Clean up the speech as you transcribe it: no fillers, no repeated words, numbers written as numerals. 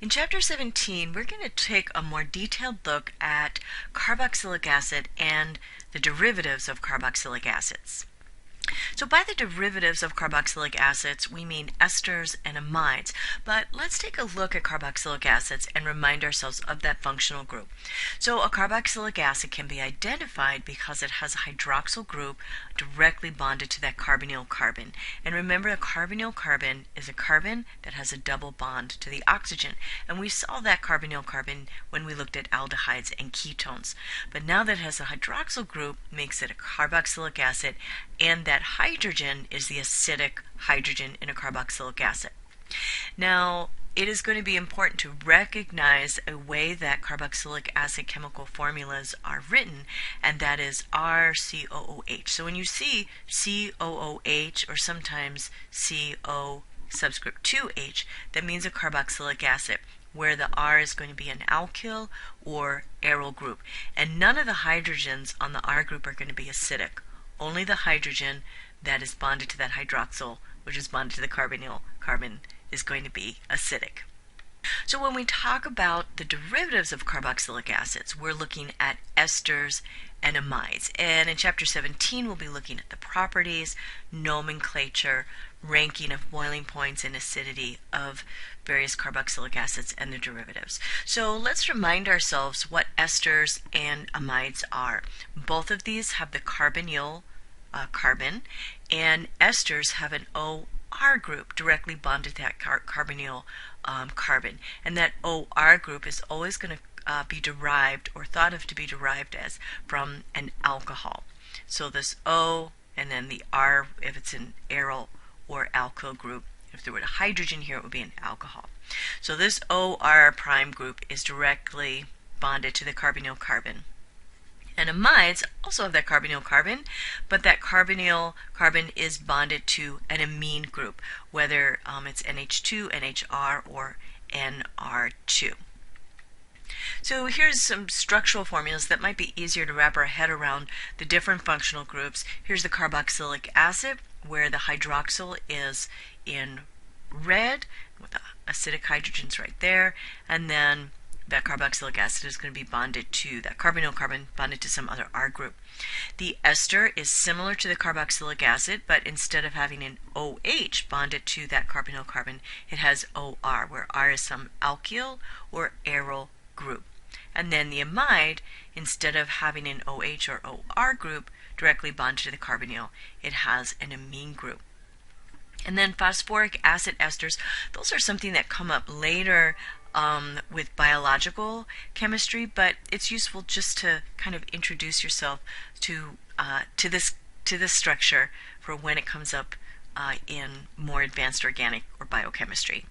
In Chapter 17, we're going to take a more detailed look at carboxylic acid and the derivatives of carboxylic acids. So by the derivatives of carboxylic acids, we mean esters and amides. But let's take a look at carboxylic acids and remind ourselves of that functional group. So a carboxylic acid can be identified because it has a hydroxyl group directly bonded to that carbonyl carbon. And remember, a carbonyl carbon is a carbon that has a double bond to the oxygen. And we saw that carbonyl carbon when we looked at aldehydes and ketones. But now that it has a hydroxyl group, makes it a carboxylic acid, and that hydrogen is the acidic hydrogen in a carboxylic acid. Now, it is going to be important to recognize a way that carboxylic acid chemical formulas are written, and that is RCOOH. So when you see COOH or sometimes CO subscript 2H, that means a carboxylic acid, where the R is going to be an alkyl or aryl group. And none of the hydrogens on the R group are going to be acidic. Only the hydrogen that is bonded to that hydroxyl, which is bonded to the carbonyl carbon, is going to be acidic. So when we talk about the derivatives of carboxylic acids, we're looking at esters and amides. And in Chapter 17, we'll be looking at the properties, nomenclature, ranking of boiling points, and acidity of various carboxylic acids and their derivatives. So let's remind ourselves what esters and amides are. Both of these have the carbonyl carbon, and esters have an OR group directly bonded to that carbonyl carbon. And that OR group is always going to be derived or thought of to be derived as from an alcohol. So this O and then the R if it's an aryl or alkyl group. If there were a hydrogen here, it would be an alcohol. So this OR prime group is directly bonded to the carbonyl carbon. And amides also have that carbonyl carbon, but that carbonyl carbon is bonded to an amine group, whether it's NH2, NHR, or NR2. So here's some structural formulas that might be easier to wrap our head around the different functional groups. Here's the carboxylic acid, where the hydroxyl is in red, with the acidic hydrogens right there, and then that carboxylic acid is going to be bonded to that carbonyl carbon bonded to some other R group. The ester is similar to the carboxylic acid, but instead of having an OH bonded to that carbonyl carbon, it has OR, where R is some alkyl or aryl group. And then the amide, instead of having an OH or OR group directly bonded to the carbonyl, it has an amine group. And then phosphoric acid esters, those are something that come up later with biological chemistry, but it's useful just to kind of introduce yourself to this structure for when it comes up in more advanced organic or biochemistry.